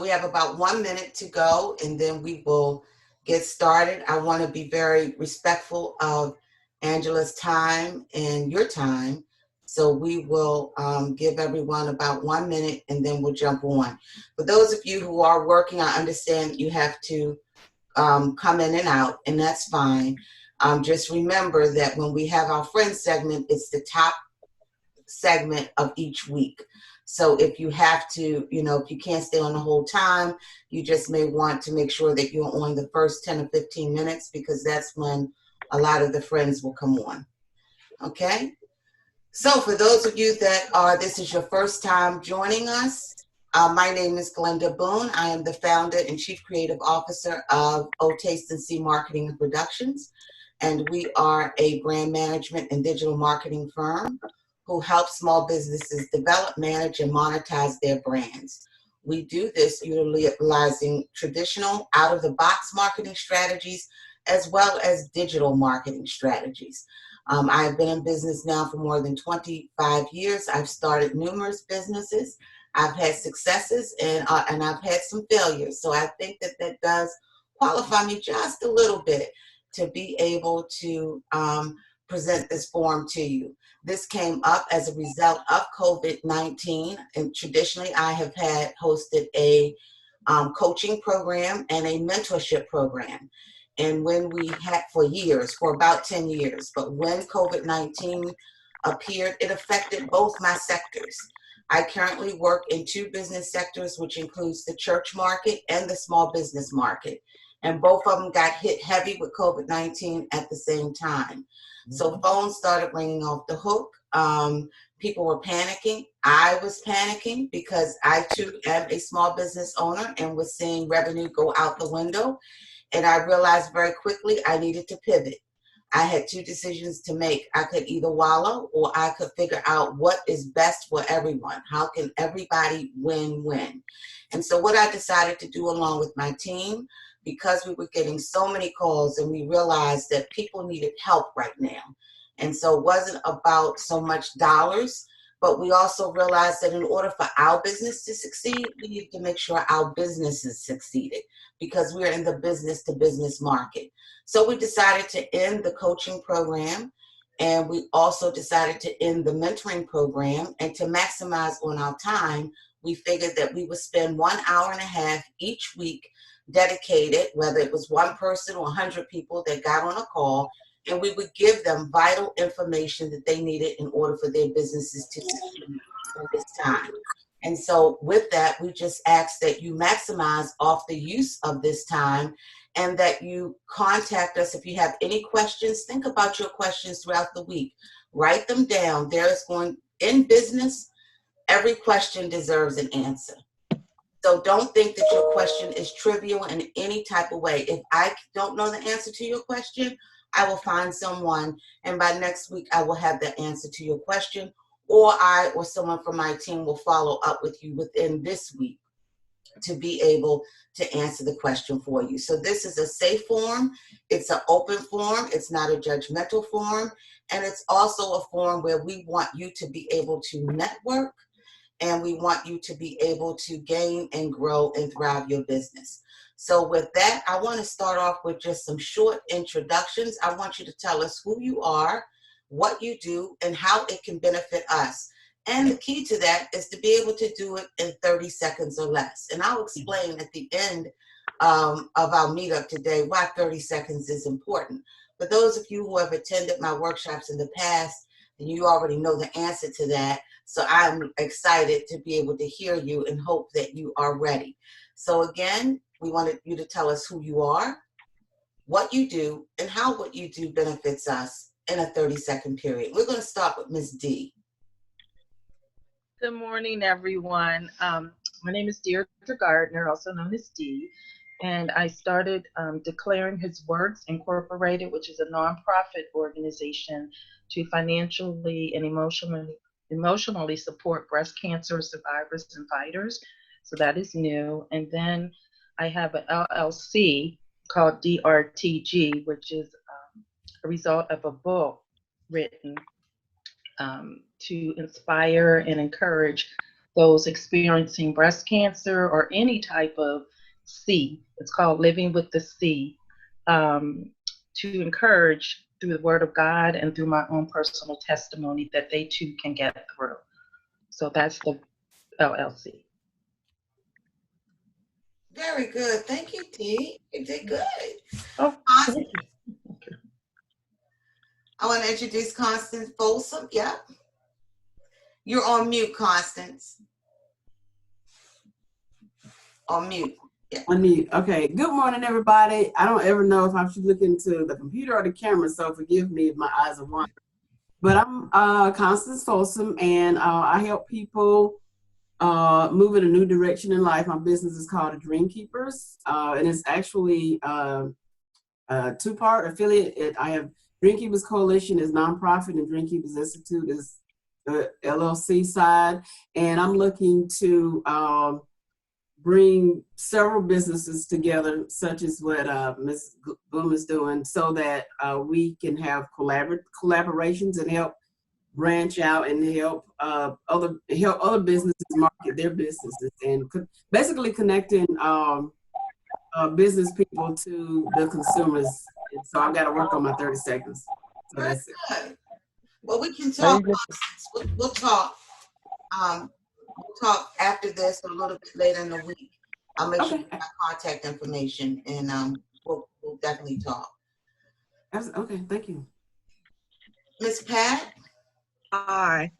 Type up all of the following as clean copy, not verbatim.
we have about 1 minute to go, and then we will get started. I want to be very respectful of Angela's time and your time. So we will give everyone about 1 minute, and then we'll jump on. For those of you who are working, I understand that you have to come in and out, and that's fine. Just remember that when we have our friends segment, it's the top segment of each week. So if you have to, if you can't stay on the whole time, you just may want to make sure that you're on the first 10 or 15 minutes, because that's when a lot of the friends will come on. Okay? So for those of you that this is your first time joining us, my name is Glenda Boone. I am the founder and chief creative officer of O Taste and See Marketing and Productions. And we are a brand management and digital marketing firm who helps small businesses develop, manage, and monetize their brands. We do this utilizing traditional out-of-the-box marketing strategies as well as digital marketing strategies. I've been in business now for more than 25 years. I've started numerous businesses. I've had successes and I've had some failures. So I think that does qualify me just a little bit to be able to present this forum to you. This came up as a result of COVID-19, and traditionally I have had hosted a coaching program and a mentorship program. And when we had for about 10 years, but when COVID-19 appeared, it affected both my sectors. I currently work in 2 business sectors, which includes the church market and the small business market. And both of them got hit heavy with COVID-19 at the same time. So phones started ringing off the hook. People were panicking. I was panicking because I too am a small business owner and was seeing revenue go out the window. And I realized very quickly I needed to pivot. I had 2 decisions to make. I could either wallow or I could figure out what is best for everyone. How can everybody win-win? And so what I decided to do along with my team, because we were getting so many calls and we realized that people needed help right now. And so it wasn't about so much dollars, but we also realized that in order for our business to succeed, we needed to make sure our businesses succeeded, because we're in the business to business market. So we decided to end the coaching program, and we also decided to end the mentoring program. And to maximize on our time, we figured that we would spend 1.5 hours each week dedicated, whether it was one person or 100 people that got on a call, and we would give them vital information that they needed in order for their businesses to succeed at this time. And so with that, we just ask that you maximize off the use of this time, and that you contact us if you have any questions. Think about your questions throughout the week. Write them down. In business, every question deserves an answer. So don't think that your question is trivial in any type of way. If I don't know the answer to your question, I will find someone, and by next week I will have the answer to your question, or I or someone from my team will follow up with you within this week to be able to answer the question for you. So this is a safe forum. It's an open forum. It's not a judgmental forum. And it's also a forum where we want you to be able to network, and we want you to be able to gain and grow and thrive your business. So with that, I want to start off with just some short introductions. I want you to tell us who you are, what you do, and how it can benefit us. And the key to that is to be able to do it in 30 seconds or less. And I'll explain at the end of our meetup today why 30 seconds is important. For those of you who have attended my workshops in the past, then you already know the answer to that. So I'm excited to be able to hear you and hope that you are ready. So again, we wanted you to tell us who you are, what you do, and how what you do benefits us in a 30-second period. We're going to start with Ms. D. Good morning, everyone. My name is Deirdre Gardner, also known as Dee, and I started Declaring His Works Incorporated, which is a nonprofit organization to financially and emotionally support breast cancer survivors and fighters. So that is new. And then I have an LLC called DRTG, which is a result of a book written to inspire and encourage those experiencing breast cancer or any type of C. It's called Living with the C, to encourage through the Word of God and through my own personal testimony that they too can get through. So that's the LLC. Very good. Thank you, Dee. You did good. Oh, Constance, I want to introduce Constance Folsom. Yep. You're on mute, Constance. On mute. Yeah. On mute. Okay. Good morning, everybody. I don't ever know if I should look into the computer or the camera, so forgive me if my eyes are wandering. But I'm Constance Folsom, and I help people move in a new direction in life. My business is called The Dream Keepers, and it's actually a two-part affiliate. I have Dream Keepers Coalition is nonprofit, and Dream Keepers Institute is the LLC side. And I'm looking to bring several businesses together, such as what Ms. Boone is doing, so that we can have collaborations and help branch out and help other businesses market their businesses, and basically connecting business people to the consumers. And so I've got to work on my 30 seconds. So that's it. Good. Well, we can talk. We'll talk. We'll talk after this or a little bit later in the week. I'll make sure you have contact information, and we'll definitely talk. Okay, thank you. Miss Pat? Hi.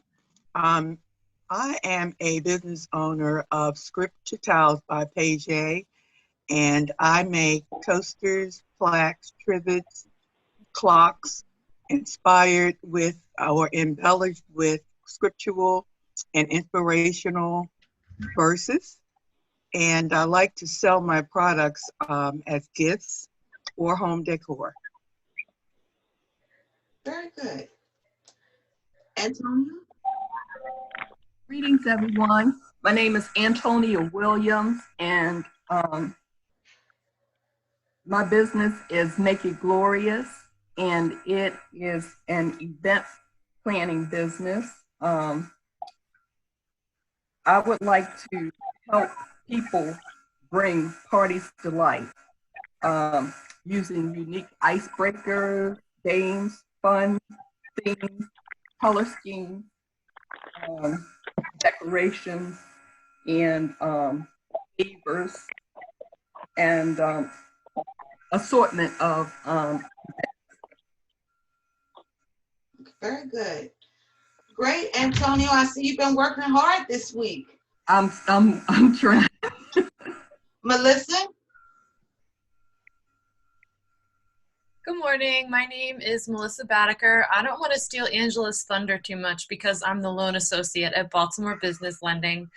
I am a business owner of Scripture Tiles by Page A, and I make toasters, plaques, trivets, clocks, inspired with or embellished with scriptural and inspirational verses. And I like to sell my products as gifts or home decor. Very good. Antonia? Greetings, everyone. My name is Antonia Williams, and my business is Make It Glorious, and it is an event planning business. I would like to help people bring parties to life using unique icebreakers, games, fun, themes, color schemes, decorations, and favors, and assortment of Very good. Great, Antonio. I see you've been working hard this week. I'm trying. Melissa? Good morning. My name is Melissa Badaker. I don't want to steal Angela's thunder too much because I'm the loan associate at Baltimore Business Lending.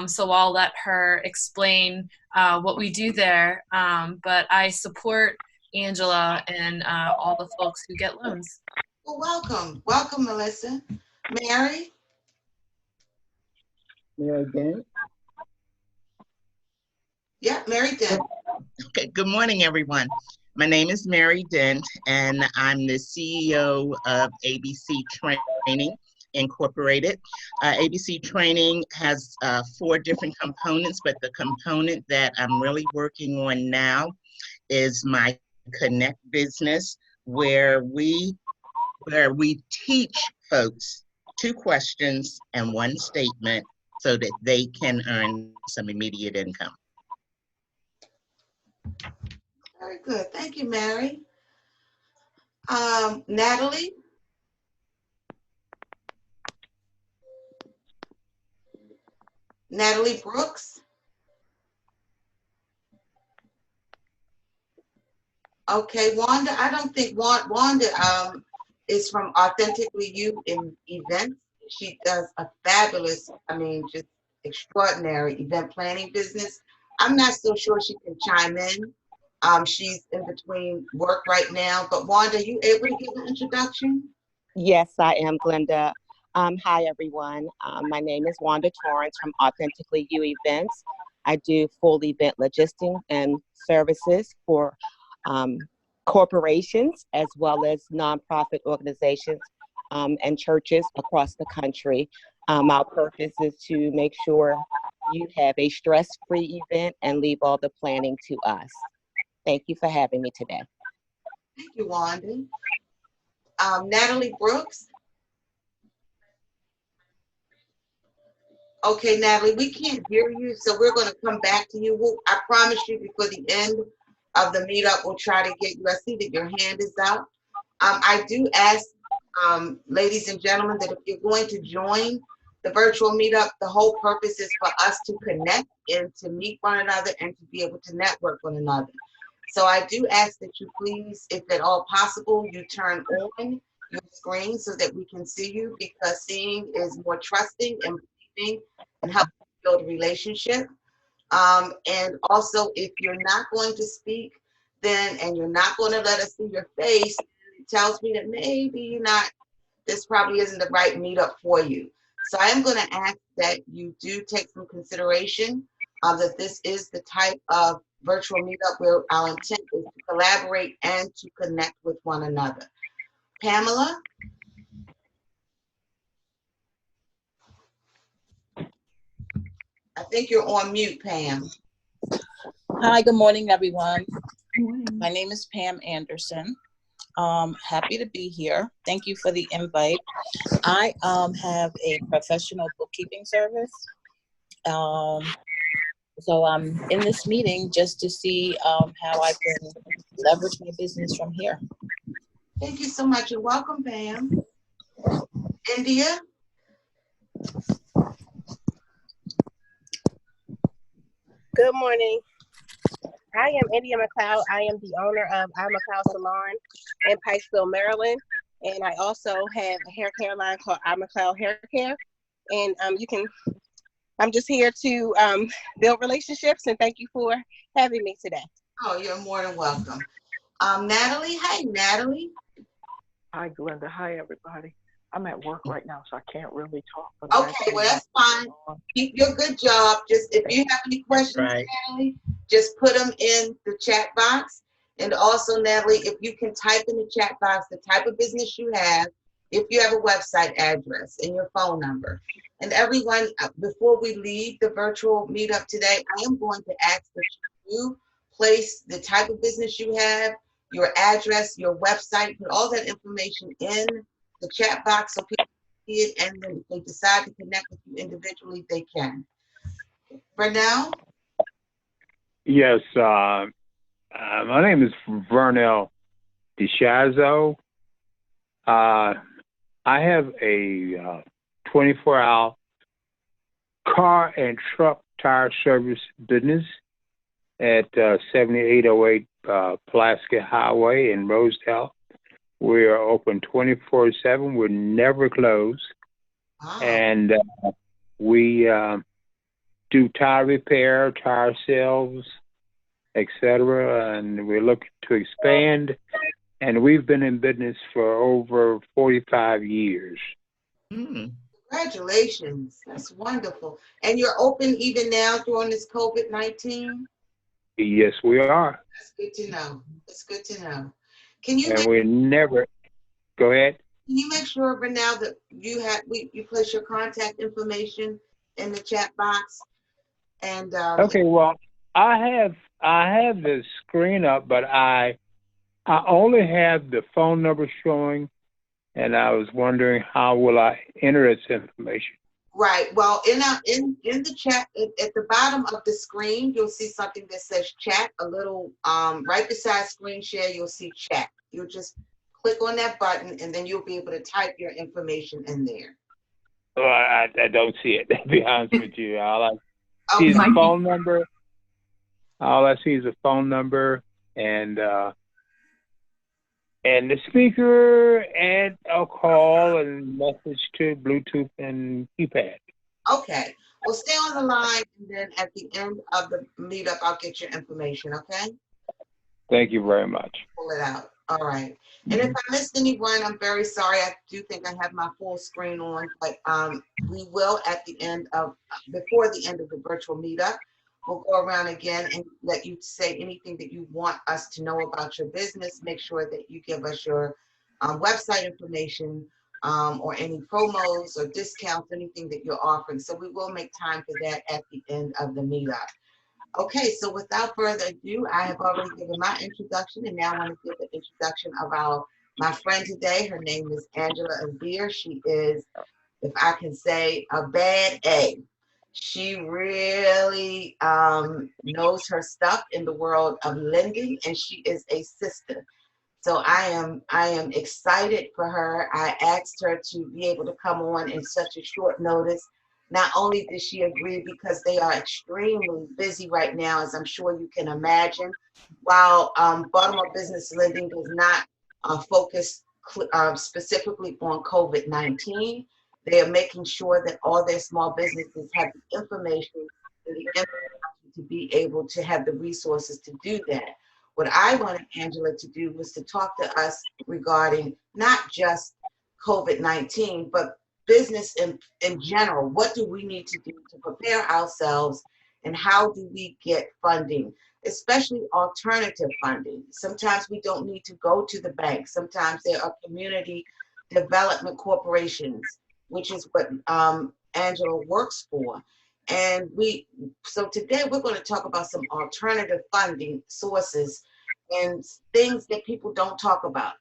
So I'll let her explain what we do there. But I support Angela and all the folks who get loans. Well, welcome. Welcome, Melissa. Mary? Mary Dent. Yeah, Mary Dent. Okay, good morning, everyone. My name is Mary Dent, and I'm the CEO of ABC Training Incorporated. ABC Training has 4 different components, but the component that I'm really working on now is my Connect business, where we teach folks 2 questions and 1 statement so that they can earn some immediate income. Very good. Thank you, Mary. Natalie? Natalie Brooks? Okay, Wanda, I don't think Wanda is from Authentically You in events. She does a fabulous, just extraordinary event planning business. I'm not so sure she can chime in. She's in between work right now, but Wanda, are you able to give an introduction? Yes, I am, Glenda. Hi, everyone. My name is Wanda Torrance from Authentically You Events. I do full event logistics and services for corporations as well as nonprofit organizations and churches across the country. Our purpose is to make sure you have a stress-free event and leave all the planning to us. Thank you for having me today. Thank you, Wanda. Natalie Brooks. Okay, Natalie, we can't hear you, so we're going to come back to you. I promise you before the end of the meetup, we'll try to get you. I see that your hand is up. I do ask, ladies and gentlemen, that if you're going to join the virtual meetup, the whole purpose is for us to connect and to meet one another and to be able to network one another. So I do ask that you please, if at all possible, you turn on your screen so that we can see you, because seeing is more trusting and believing and helping build a relationship. And also, if you're not going to speak, then, and you're not going to let us see your face, it tells me that maybe you're not, this probably isn't the right meetup for you. So I am going to ask that you do take some consideration that this is the type of virtual meetup where our intent is to collaborate and to connect with one another. Pamela? I think you're on mute, Pam. Hi, good morning, everyone. My name is Pam Anderson. Happy to be here. Thank you for the invite. I have a professional bookkeeping service. So I'm in this meeting just to see how I can leverage my business from here. Thank you so much, and welcome, Pam. India? Good morning. I am India McLeod. I am the owner of iMcLeod Salon in Pikesville, Maryland. And I also have a hair care line called iMcLeod Hair Care. And I'm just here to build relationships, and thank you for having me today. Oh, you're more than welcome. Natalie, hi, Natalie. Hi, Glenda. Hi, everybody. I'm at work right now, so I can't really talk. But okay, well, that's fine. Keep your good job. Just if you have any questions, right, Natalie, just put them in the chat box. And also, Natalie, if you can type in the chat box the type of business you have, if you have a website address and your phone number. And everyone, before we leave the virtual meetup today, I am going to ask that you place the type of business you have, your address, your website, put all that information in the chat box so people can see it, and then if they decide to connect with you individually, they can. Vernell? Yes, my name is Vernell DeShazo. I have a 24-hour car and truck tire service business at 7808 Pulaski Highway in Rosedale. We are open 24/7. We're never closed. Wow. And we do tire repair, tire sales, etc. And we're looking to expand. And we've been in business for over 45 years. Congratulations. That's wonderful. And you're open even now during this COVID-19? Yes, we are. That's good to know. That's good to know. Can you? And we never. Go ahead. Can you make sure, Vernell, that you place your contact information in the chat box? And okay. Well, I have the screen up, but I only have the phone number showing, and I was wondering how will I enter this information. Right. Well, in the chat at the bottom of the screen, you'll see something that says chat. A little right beside screen share, you'll see chat. You'll just click on that button, and then you'll be able to type your information in there. Well, I don't see it, to be honest with you. All I see is a phone number. All I see is a phone number and the speaker and a call and message to Bluetooth and keypad. Okay. Well, stay on the line, and then at the end of the meetup, I'll get your information, okay? Thank you very much. Pull it out. All right. And if I missed anyone, I'm very sorry. I do think I have my full screen on, but we will at the end of, before the end of the virtual meetup, we'll go around again and let you say anything that you want us to know about your business. Make sure that you give us your website information, or any promos or discounts, anything that you're offering. So we will make time for that at the end of the meetup. Okay, so without further ado, I have already given my introduction, and now I want to give the introduction of my friend today. Her name is Angella Azire. She is, if I can say, a bad egg. She really knows her stuff in the world of lending, and she is a sister. So I am excited for her. I asked her to be able to come on in such a short notice. Not only did she agree because they are extremely busy right now, as I'm sure you can imagine. While Baltimore Business Lending does not focus specifically on COVID-19, they are making sure that all their small businesses have the information and the infrastructure to be able to have the resources to do that. What I wanted Angela to do was to talk to us regarding not just COVID-19, but business in general. What do we need to do to prepare ourselves, and how do we get funding, especially alternative funding? Sometimes we don't need to go to the bank. Sometimes there are community development corporations, which is what Angela works for. And so today we're going to talk about some alternative funding sources and things that people don't talk about.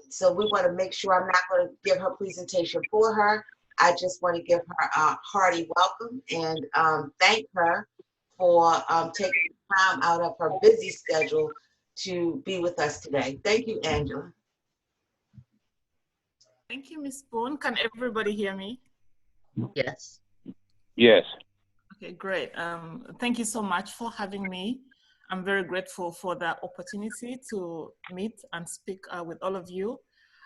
So we want to make sure, I'm not going to give her presentation for her. I just want to give her a hearty welcome and thank her for taking time out of her busy schedule to be with us today. Thank you, Angela. Thank you, Ms. Boone. Can everybody hear me? Yes. Yes. Okay, great. Thank you so much for having me. I'm very grateful for the opportunity to meet and speak with all of you,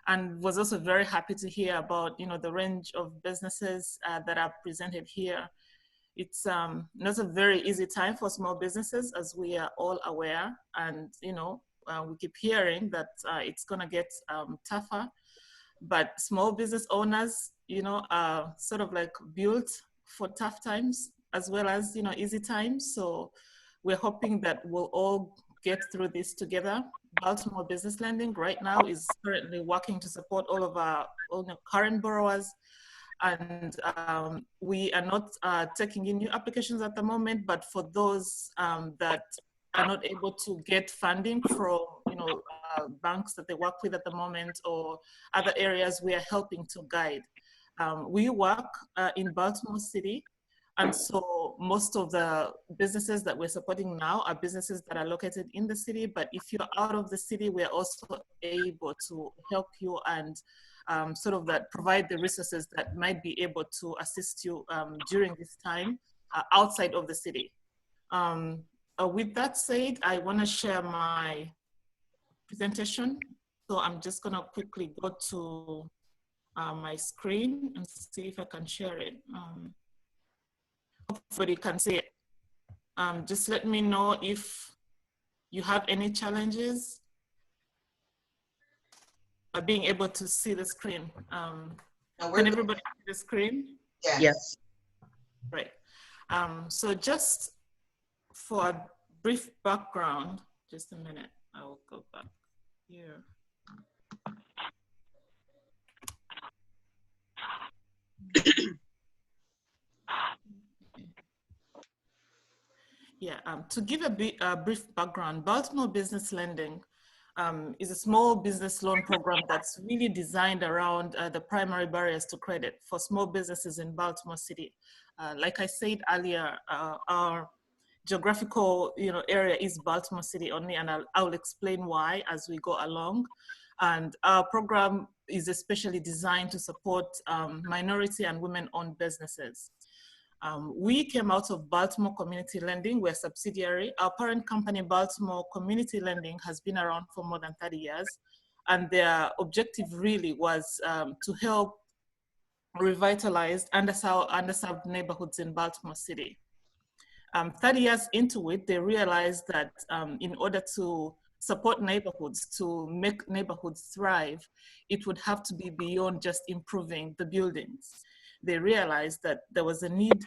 and was also very happy to hear about the range of businesses that are presented here. It's not a very easy time for small businesses, as we are all aware, and we keep hearing that it's gonna get tougher. But small business owners, are sort of like built for tough times as well as, easy times. So we're hoping that we'll all get through this together. Baltimore Business Lending right now is currently working to support all of our current borrowers. And we are not taking in new applications at the moment, but for those that are not able to get funding from banks that they work with at the moment or other areas, we are helping to guide. We work in Baltimore City, and so most of the businesses that we're supporting now are businesses that are located in the city, but if you're out of the city, we're also able to help you and sort of that provide the resources that might be able to assist you during this time outside of the city. With that said, I want to share my presentation. So I'm just going to quickly go to my screen and see if I can share it. Hopefully you can see it. Just let me know if you have any challenges being able to see the screen. Can everybody see the screen? Yes. Yes. Right. So just for a brief background, just a minute, I will go back here. Yeah, to give a brief background, Baltimore Business Lending is a small business loan program that's really designed around the primary barriers to credit for small businesses in Baltimore City. Like I said earlier, our geographical area is Baltimore City only, and I'll explain why as we go along. And our program is especially designed to support minority and women-owned businesses. We came out of Baltimore Community Lending. We're a subsidiary. Our parent company, Baltimore Community Lending, has been around for more than 30 years. And their objective really was to help revitalize underserved neighborhoods in Baltimore City. 30 years into it, they realized that in order to support neighborhoods, to make neighborhoods thrive, it would have to be beyond just improving the buildings. They realized that there was a need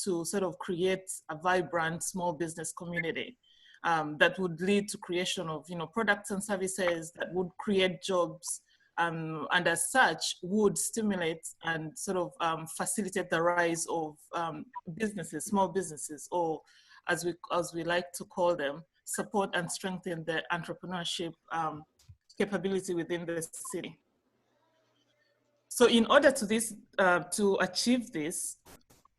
to sort of create a vibrant small business community that would lead to creation of products and services that would create jobs and as such would stimulate and sort of facilitate the rise of businesses, small businesses, or as we like to call them, support and strengthen the entrepreneurship capability within the city. So in order to achieve this,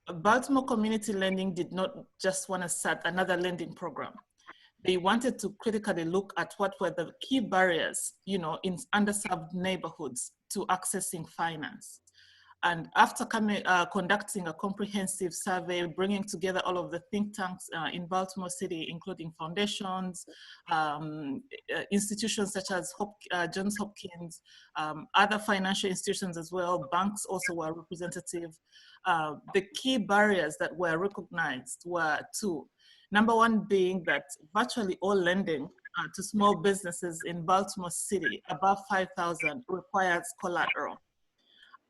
Baltimore Community Lending did not just want to start another lending program. They wanted to critically look at what were the key barriers, in underserved neighborhoods to accessing finance. And after conducting a comprehensive survey, bringing together all of the think tanks in Baltimore City, including foundations, institutions such as Johns Hopkins, other financial institutions as well, banks also were representative. The key barriers that were recognized were two. Number one being that virtually all lending to small businesses in Baltimore City above 5,000 requires collateral.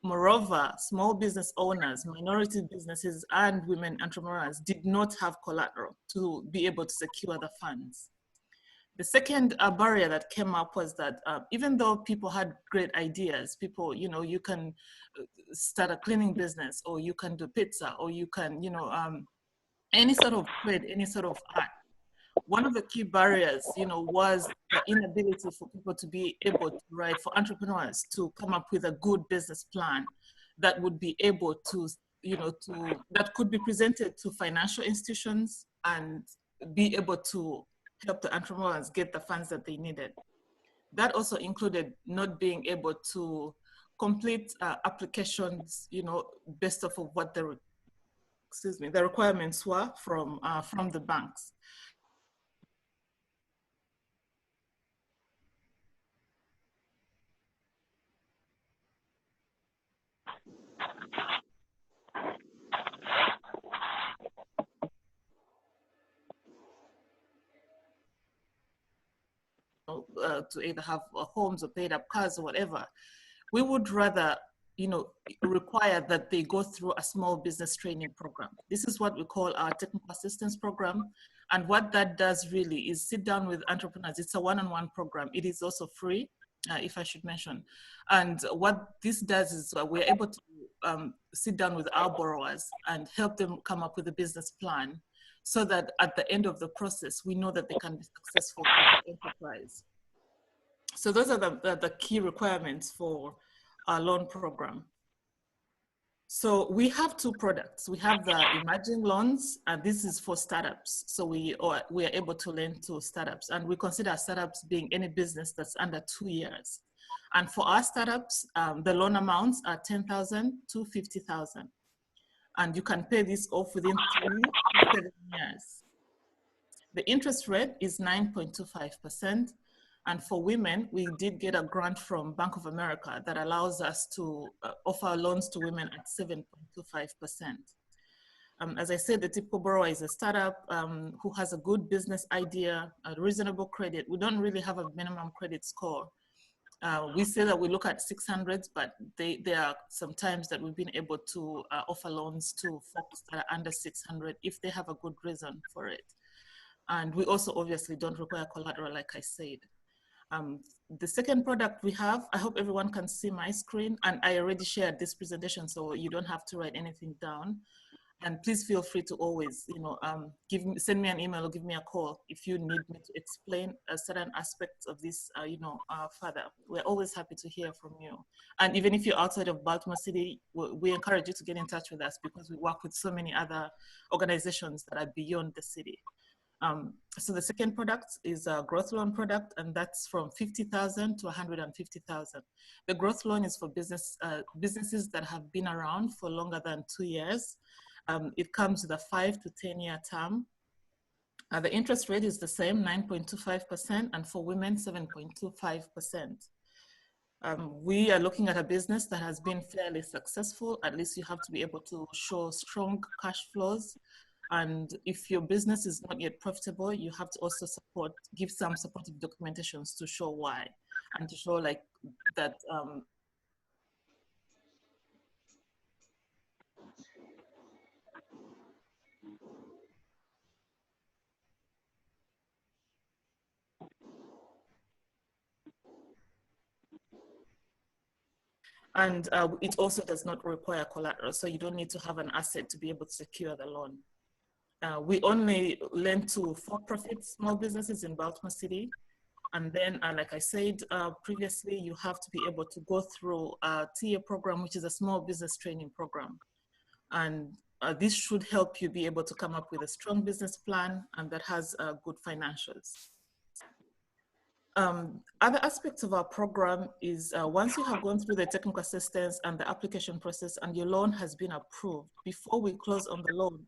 Moreover, small business owners, minority businesses, and women entrepreneurs did not have collateral to be able to secure the funds. The second barrier that came up was that even though people had great ideas, people, you can start a cleaning business, or you can do pizza, or you can, any sort of trade, any sort of art. One of the key barriers, was the inability for people to be able to, right, for entrepreneurs to come up with a good business plan that would be able to, that could be presented to financial institutions and be able to help the entrepreneurs get the funds that they needed. That also included not being able to complete applications, based off of what the requirements were from the banks. To either have homes or paid up cars or whatever, we would rather, require that they go through a small business training program. This is what we call our technical assistance program. And what that does really is sit down with entrepreneurs. It's a one-on-one program. It is also free, if I should mention. And what this does is we're able to sit down with our borrowers and help them come up with a business plan, so that at the end of the process, we know that they can be successful with the enterprise. So those are the key requirements for our loan program. So we have two products. We have the Imagine loans, and this is for startups. So we are able to lend to startups, and we consider startups being any business that's under 2 years. And for our startups, the loan amounts are $10,000 to $50,000. And you can pay this off within 3 to 7 years. The interest rate is 9.25%. And for women, we did get a grant from Bank of America that allows us to offer loans to women at 7.25%. As I said, the typical borrower is a startup who has a good business idea, a reasonable credit. We don't really have a minimum credit score. We say that we look at 600s, but there are some times that we've been able to offer loans to folks that are under 600 if they have a good reason for it. And we also obviously don't require collateral, like I said. The second product we have, I hope everyone can see my screen, and I already shared this presentation, so you don't have to write anything down. And please feel free to always, send me an email or give me a call if you need me to explain a certain aspects of this, further. We're always happy to hear from you. And even if you're outside of Baltimore City, we encourage you to get in touch with us, because we work with so many other organizations that are beyond the city. So the second product is a growth loan product, and that's from $50,000 to $150,000. The growth loan is for businesses that have been around for longer than 2 years. It comes with a 5 to 10 year term. The interest rate is the same, 9.25%, and for women, 7.25%. We are looking at a business that has been fairly successful. At least you have to be able to show strong cash flows. And if your business is not yet profitable, you have to also give some supportive documentations to show why, and to show like that And it also does not require collateral, so you don't need to have an asset to be able to secure the loan. We only lend to for-profit small businesses in Baltimore City. And then, like I said previously, you have to be able to go through a TA program, which is a small business training program. And this should help you be able to come up with a strong business plan and that has good financials. Other aspects of our program is once you have gone through the technical assistance and the application process and your loan has been approved, before we close on the loan,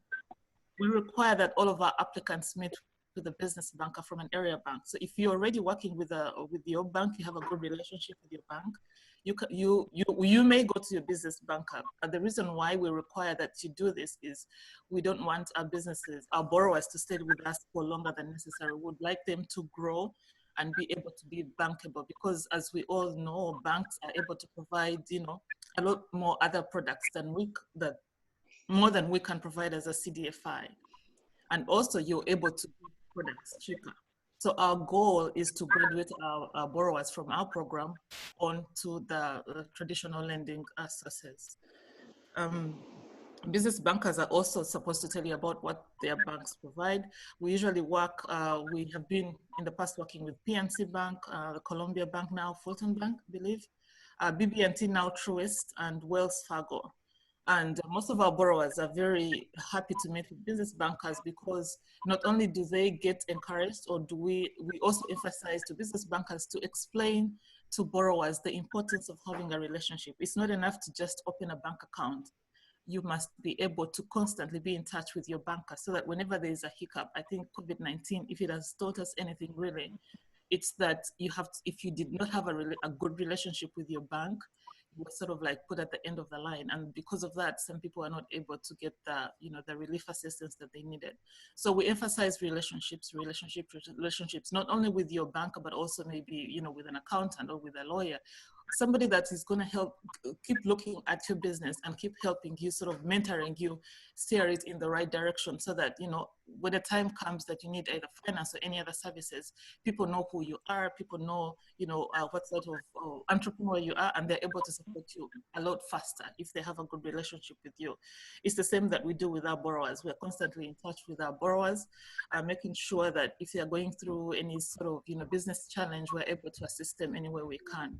we require that all of our applicants meet with a business banker from an area bank. So if you're already working with your bank, you have a good relationship with your bank, you may go to your business banker. But the reason why we require that you do this is we don't want our borrowers to stay with us for longer than necessary. We would like them to grow and be able to be bankable, because as we all know, banks are able to provide, a lot more other products more than we can provide as a CDFI. And also you're able to do products cheaper. So our goal is to graduate our borrowers from our program onto the traditional lending sources. Business bankers are also supposed to tell you about what their banks provide. We usually work, we have been in the past working with PNC Bank, the Columbia Bank now, Fulton Bank, I believe, BB&T now Truist, and Wells Fargo. And most of our borrowers are very happy to meet with business bankers because not only do they get encouraged, or do we also emphasize to business bankers to explain to borrowers the importance of having a relationship. It's not enough to just open a bank account. You must be able to constantly be in touch with your banker so that whenever there is a hiccup, I think COVID-19, if it has taught us anything really, it's that if you did not have a good relationship with your bank, you were sort of like put at the end of the line. And because of that, some people are not able to get the relief assistance that they needed. So we emphasize relationships, not only with your banker, but also maybe, with an accountant or with a lawyer, somebody that is going to help keep looking at your business and keep helping you, sort of mentoring you, steer it in the right direction so that, when the time comes that you need either finance or any other services, people know who you are, people know, what sort of entrepreneur you are, and they're able to support you a lot faster if they have a good relationship with you. It's the same that we do with our borrowers. We're constantly in touch with our borrowers, making sure that if they're going through any sort of, business challenge, we're able to assist them any way we can.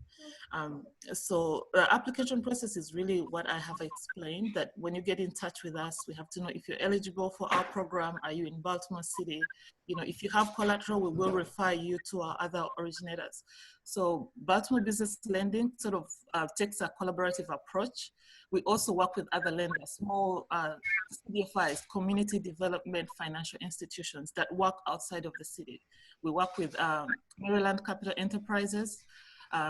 So the application process is really what I have explained, that when you get in touch with us, we have to know if you're eligible for our program. Are you in Baltimore City? If you have collateral, we will refer you to our other originators. So Baltimore Business Lending sort of takes a collaborative approach. We also work with other lenders, small CDFIs, community development financial institutions that work outside of the city. We work with Maryland Capital Enterprises.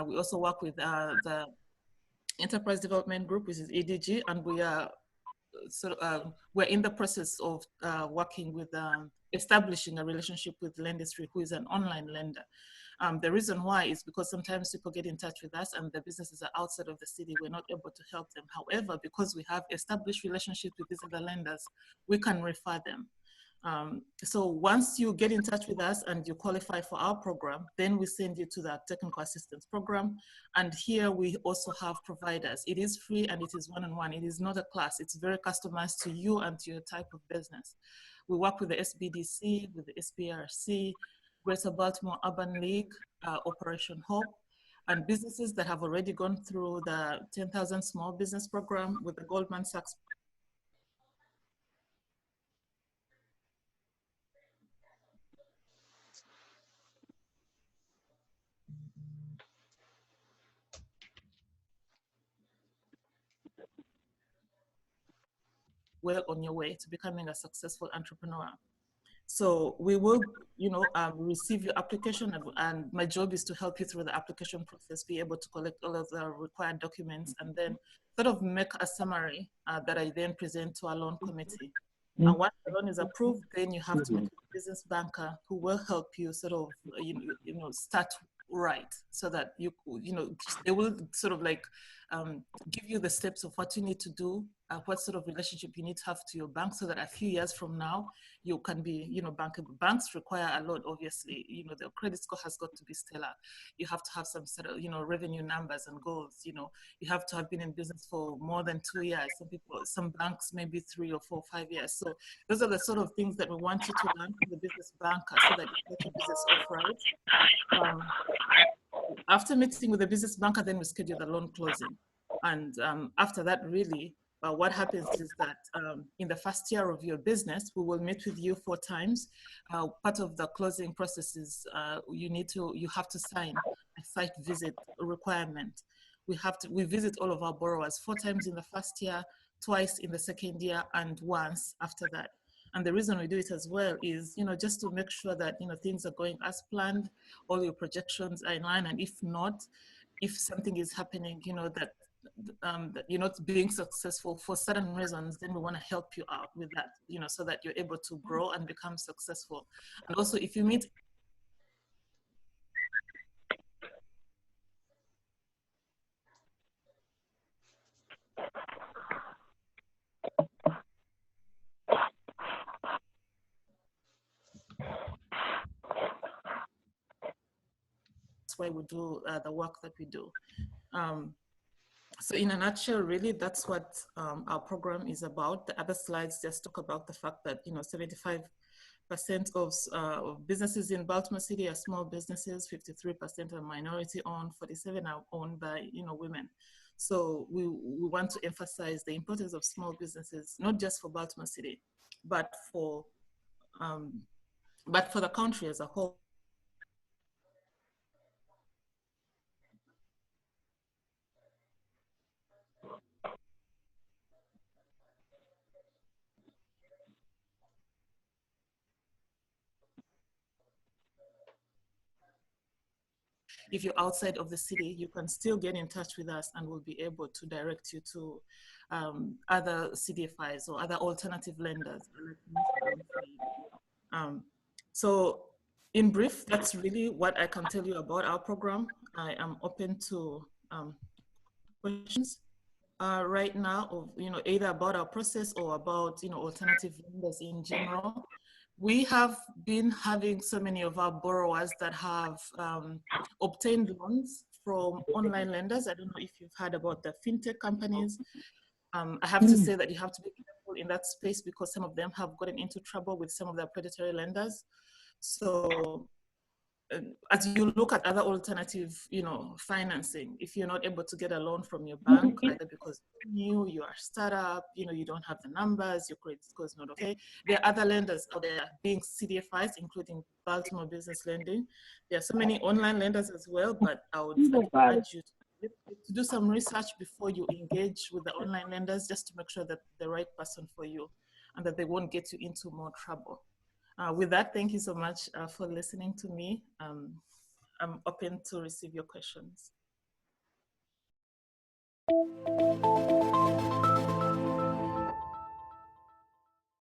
We also work with the Enterprise Development Group, which is EDG, and we are we're in the process of working with establishing a relationship with Lendistry, who is an online lender. The reason why is because sometimes people get in touch with us and the businesses are outside of the city. We're not able to help them. However, because we have established relationships with these other lenders, we can refer them. So once you get in touch with us and you qualify for our program, then we send you to the technical assistance program. And here we also have providers. It is free and it is one-on-one. It is not a class. It's very customized to you and to your type of business. We work with the SBDC, with the SPRC, Greater Baltimore Urban League, Operation Hope, and businesses that have already gone through the 10,000 Small Business Program with the Goldman Sachs. Well on your way to becoming a successful entrepreneur. So we will, receive your application, and my job is to help you through the application process, be able to collect all of the required documents, and then sort of make a summary that I then present to our loan committee. And once the loan is approved, then you have to meet a business banker who will help you sort of, start right, so that they will sort of like give you the steps of what you need to do what sort of relationship you need to have to your bank, so that a few years from now you can be, bankable. Banks require a lot, obviously. The credit score has got to be stellar. You have to have some sort of, revenue numbers and goals. You have to have been in business for more than 2 years. Some banks maybe 3 or 4 or 5 years. So those are the sort of things that we want you to learn from the business banker, so that you get your business off right. After meeting with the business banker, then we schedule the loan closing. And after that, really, what happens is that in the first year of your business, we will meet with you 4 times. Part of the closing process is you have to sign a site visit requirement. We visit all of our borrowers 4 times in the first year, twice in the second year, and once after that. And the reason we do it as well is, just to make sure that, things are going as planned, all your projections are in line. And if not, if something is happening, that you're not being successful for certain reasons, then we want to help you out with that, so that you're able to grow and become successful. And also, if you meet that's why we do the work that we do. So in a nutshell, really, that's what our program is about. The other slides just talk about the fact that 75% of businesses in Baltimore City are small businesses, 53% are minority owned, 47% are owned by women. So we want to emphasize the importance of small businesses, not just for Baltimore City, but for the country as a whole. If you're outside of the city, you can still get in touch with us, and we'll be able to direct you to other CDFIs or other alternative lenders. So in brief, that's really what I can tell you about our program. I am open to questions right now, of either about our process or about alternative lenders in general. We have been having so many of our borrowers that have obtained loans from online lenders. I don't know if you've heard about the fintech companies. I have to say that you have to be careful in that space, because some of them have gotten into trouble with some of their predatory lenders. So as you look at other alternative, financing, if you're not able to get a loan from your bank, either because you are a startup, you don't have the numbers, your credit score is not okay. There are other lenders out there being CDFIs, including Baltimore Business Lending. There are so many online lenders as well, but I would urge you to do some research before you engage with the online lenders, just to make sure that the right person for you, and that they won't get you into more trouble. With that, thank you so much for listening to me. I'm open to receive your questions.